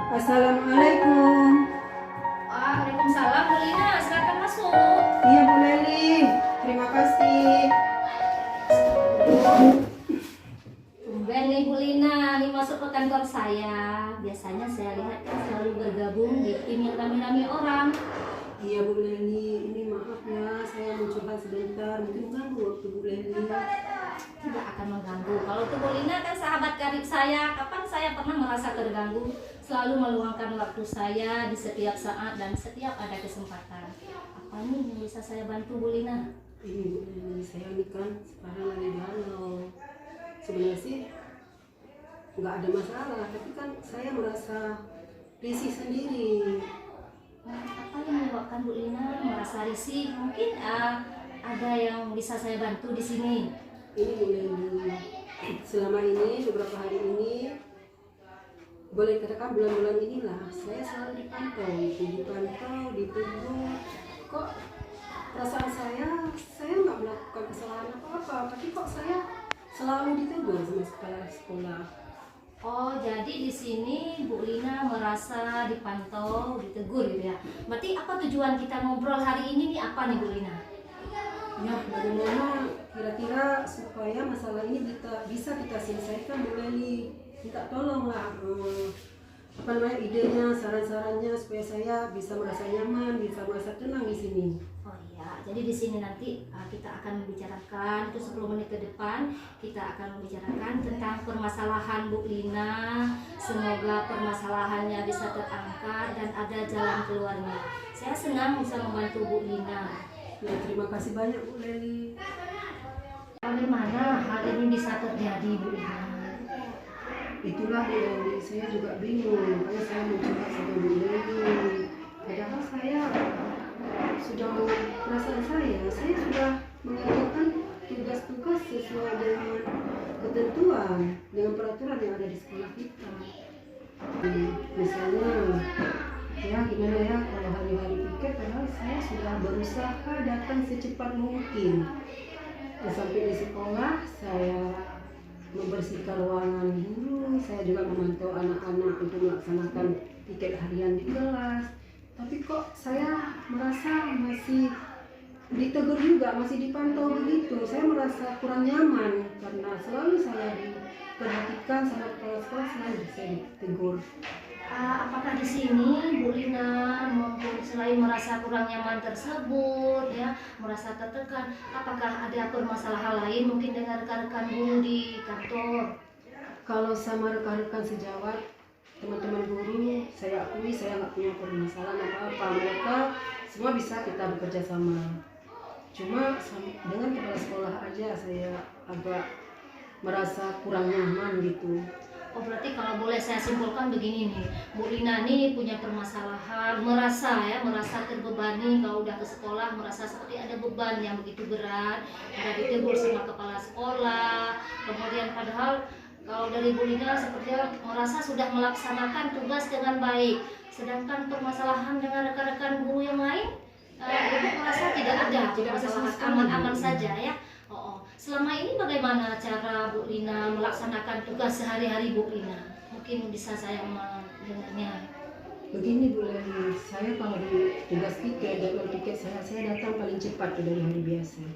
Assalamualaikum. Waalaikumsalam, Bu Lina, silakan masuk. Iya Bu Leli, terima kasih. Tumben nih Bu Lina, nih masuk ke kantor saya. Biasanya saya lihat kan selalu bergabung di tim yang rame-rame orang. Iya Bu Leli, ini maaf ya, saya mencoba sebentar, mungkin ganggu waktu Bu Leli. Tidak akan mengganggu. Kalau tuh Bu Lina kan sahabat karib saya, kapan saya pernah merasa terganggu? Selalu meluangkan waktu saya di setiap saat dan setiap ada kesempatan. Apa nih yang bisa saya bantu Bu Lina? Ini Bu Leli, saya ini kan sekarang lagi galau. Sebenarnya sih nggak ada masalah, tapi kan saya merasa risih sendiri. Apa yang menyebabkan Bu Lina merasa risih? Mungkin ada yang bisa saya bantu di sini. Ini Bu Leli, selama ini beberapa hari ini, boleh katakan bulan-bulan inilah, saya selalu dipantau, ditegur. Kok perasaan saya nggak melakukan kesalahan apa-apa, tapi kok saya selalu ditegur sama kepala sekolah. Oh, jadi di sini Bu Lina merasa dipantau, ditegur gitu ya. Berarti apa tujuan kita ngobrol hari ini nih, apa nih Bu Lina? Ya, bagaimana kira-kira supaya masalah ini bisa kita selesaikan Bu Leli. Minta tolonglah idenya, saran-sarannya supaya saya bisa merasa nyaman, bisa merasa tenang di sini. Oh iya, jadi di sini nanti kita akan membicarakan itu 10 menit ke depan kita akan membicarakan tentang permasalahan Bu Lina. Semoga permasalahannya bisa terangkat dan ada jalan keluarnya. Saya senang bisa membantu Bu Lina. Ya, terima kasih banyak Bu Leli. Bagaimana hal ini bisa terjadi Bu Lina? Itulah Bu Leli, saya juga bingung, makanya saya mencoba sama Bu Leli. Padahal saya sudah perasaan saya sudah mengerjakan tugas-tugas sesuai dengan ketentuan, dengan peraturan yang ada di sekolah kita. Misalnya, ya gimana ya kalau hari-hari piket, padahal saya sudah berusaha datang secepat mungkin. Sampai di sekolah saya membersihkan ruangan guru, saya juga memantau anak-anak untuk melaksanakan piket harian di kelas. Tapi kok saya merasa masih ditegur juga, masih dipantau begitu. Saya merasa kurang nyaman karena selalu saya diperhatikan sama kepala sekolah, selalu saya ditegur. Apakah di sini Bu Lina maupun selain merasa kurang nyaman tersebut ya, merasa tertekan, apakah ada permasalahan lain mungkin dengan rekan-rekan guru di kantor? Kalau sama rekan-rekan sejawat, teman-teman guru, saya akui saya nggak punya permasalahan apa-apa. Mereka semua bisa kita bekerja sama. Cuma dengan kepala sekolah aja saya agak merasa kurang nyaman gitu. Oh, berarti kalau boleh saya simpulkan begini nih, Bu Lina ini punya permasalahan, merasa terbebani kalau udah ke sekolah, merasa seperti ada beban yang begitu berat, ada ditegur sama kepala sekolah, kemudian padahal kalau dari Bu Lina sepertinya merasa sudah melaksanakan tugas dengan baik, sedangkan permasalahan dengan rekan-rekan guru yang lain, Ibu merasa tidak ada masalah, aman-aman saja ya. Selama ini bagaimana cara Bu Lina melaksanakan tugas sehari-hari Bu Lina? Mungkin bisa saya mendengarnya. Begini Bu Leli, saya kalau di tugas piket, jadwal piket saya datang paling cepat dari hari biasa.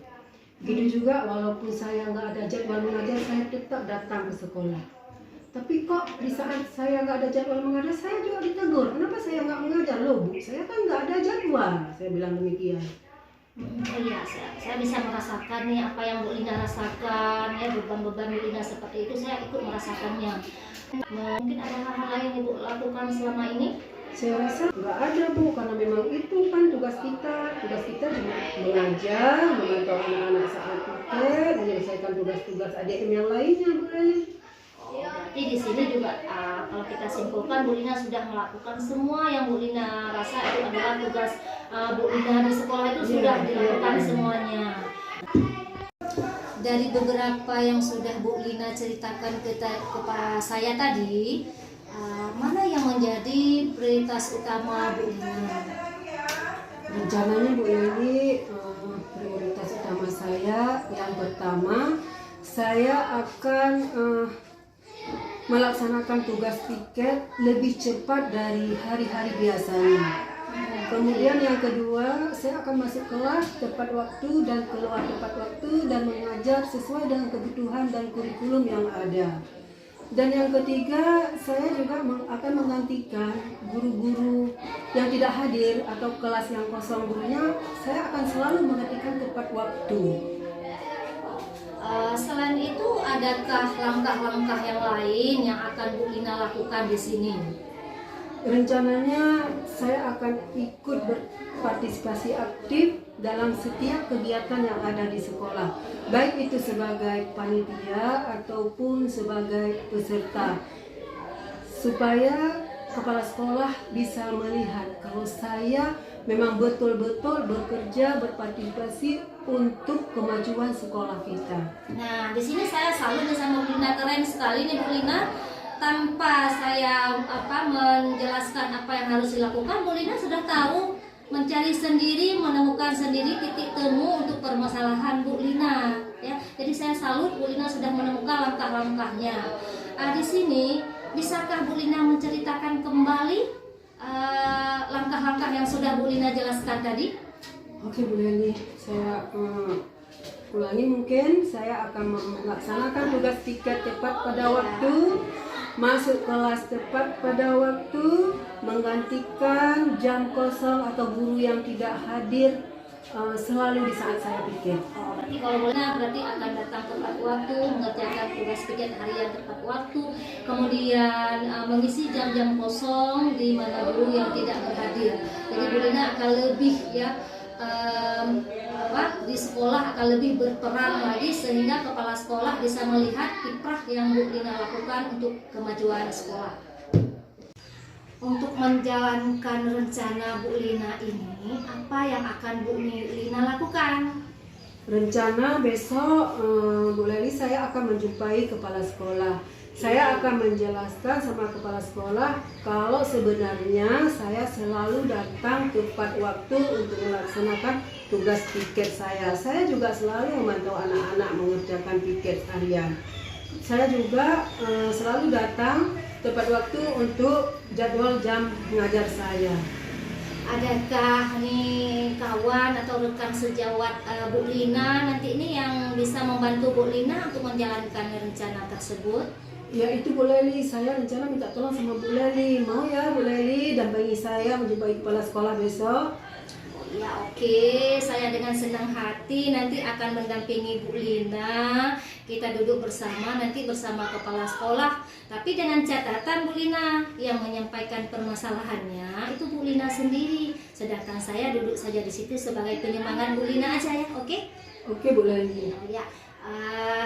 Begitu juga walaupun saya nggak ada jadwal mengajar, saya tetap datang ke sekolah. Tapi kok di saat saya nggak ada jadwal mengajar, saya juga ditegur. Kenapa saya nggak mengajar? Loh Bu, saya kan nggak ada jadwal. Saya bilang demikian. Oh iya, saya bisa merasakan nih apa yang Bu Lina rasakan ya, beban-beban Bu Lina seperti itu saya ikut merasakannya. Mungkin ada hal-hal lain yang Ibu lakukan selama ini? Saya rasa nggak ada Bu, karena memang itu kan tugas kita cuma mengajar, memantau anak-anak saat piket, menyelesaikan tugas-tugas ADM yang lainnya Bu Leli. Berarti di sini juga kalau kita simpulkan Bu Lina sudah melakukan semua yang Bu Lina rasa itu adalah tugas Bu Lina di sekolah itu sudah dilakukan semuanya. Dari beberapa yang sudah Bu Lina ceritakan kepada saya tadi, mana yang menjadi prioritas utama Bu Lina? Rencananya Bu Leli, prioritas utama saya yang pertama, saya akan melaksanakan tugas piket lebih cepat dari hari-hari biasanya. Kemudian yang kedua, saya akan masuk kelas tepat waktu dan keluar tepat waktu dan mengajar sesuai dengan kebutuhan dan kurikulum yang ada. Dan yang ketiga, saya juga akan menggantikan guru-guru yang tidak hadir atau kelas yang kosong gurunya, saya akan selalu menggantikan tepat waktu. Selain itu, adakah langkah-langkah yang lain yang akan Bu Lina lakukan di sini? Rencananya saya akan ikut berpartisipasi aktif dalam setiap kegiatan yang ada di sekolah, baik itu sebagai panitia ataupun sebagai peserta, supaya kepala sekolah bisa melihat kalau saya memang betul-betul bekerja berpartisipasi untuk kemajuan sekolah kita. Nah, di sini saya salut sama Bu Lina, keren sekali nih Bu Lina. Tanpa saya menjelaskan apa yang harus dilakukan, Bu Lina sudah tahu mencari sendiri, menemukan sendiri titik temu untuk permasalahan Bu Lina. Ya, jadi saya salut Bu Lina sudah menemukan langkah-langkahnya. Di sini bisakah Bu Lina menceritakan kembali langkah-langkah yang sudah Bu Lina jelaskan tadi? Oke Bu Leni, saya ulangi mungkin. Saya akan melaksanakan tugas piket tepat pada waktu, masuk kelas tepat pada waktu, menggantikan jam kosong atau guru yang tidak hadir selalu di saat saya pikir. Berarti kalau boleh berarti akan datang tepat waktu, mengerjakan tugas piket harian tepat waktu, kemudian mengisi jam-jam kosong di mana guru yang tidak berhadir. Jadi Bu Lina akan lebih di sekolah akan lebih berperan lagi sehingga kepala sekolah bisa melihat kiprah yang Bu Lina lakukan untuk kemajuan sekolah. Untuk menjalankan rencana Bu Lina ini, apa yang akan Bu Lina lakukan? Rencana besok Bu Leli saya akan menjumpai kepala sekolah. Saya akan menjelaskan sama kepala sekolah kalau sebenarnya saya selalu datang tepat waktu untuk melaksanakan tugas piket saya. Saya juga selalu membantu anak-anak mengerjakan piket harian. Saya juga selalu datang tepat waktu untuk jadwal jam mengajar saya. Adakah nih kawan atau rekan sejawat Bu Lina nanti ini yang bisa membantu Bu Lina untuk menjalankan rencana tersebut? Ya itu Bu Leli, saya rencana minta tolong sama Bu Leli. Mau ya Bu Leli dampingi saya menjumpai kepala sekolah besok? Ya oke, saya dengan senang hati nanti akan mendampingi Bu Lina. Kita duduk bersama nanti bersama kepala sekolah. Tapi dengan catatan Bu Lina, yang menyampaikan permasalahannya itu Bu Lina sendiri. Sedangkan saya duduk saja di situ sebagai penyemangat Bu Lina aja ya, oke? Oke Bu Leli. Ya.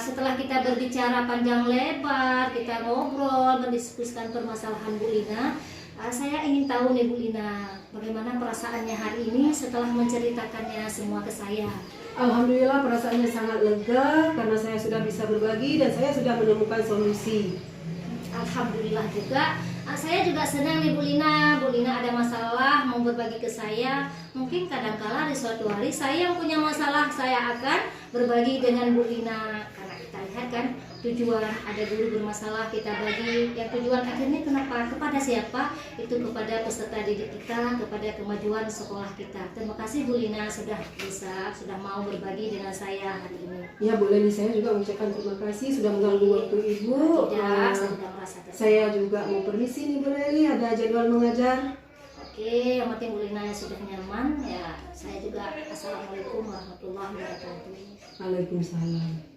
Setelah kita berbicara panjang lebar, kita ngobrol, mendiskusikan permasalahan Bu Lina, saya ingin tahu nih Bu Lina, bagaimana perasaannya hari ini setelah menceritakannya semua ke saya? Alhamdulillah perasaannya sangat lega karena saya sudah bisa berbagi dan saya sudah menemukan solusi. Alhamdulillah juga. Saya juga senang nih Bu Lina. Bu Lina ada masalah mau berbagi ke saya. Mungkin kadangkala di suatu hari saya yang punya masalah, saya akan berbagi dengan Bu Lina. Karena kita lihat kan tujuan ada guru bermasalah kita bagi, yang tujuan akhirnya kenapa? Kepada siapa? Itu kepada peserta didik kita, kepada kemajuan sekolah kita. Terima kasih Bu Lina sudah mau berbagi dengan saya hari ini. Ya Bu Leni, saya juga mengucapkan terima kasih sudah mengganggu waktu Ibu. Tidak, saya sudah merasa terima kasih. Saya juga mau permisi nih Bu Leni, ada jadwal mengajar. Oke, yang penting Bu Lina sudah nyaman ya. Saya juga assalamualaikum warahmatullahi wabarakatuh. Waalaikumsalam.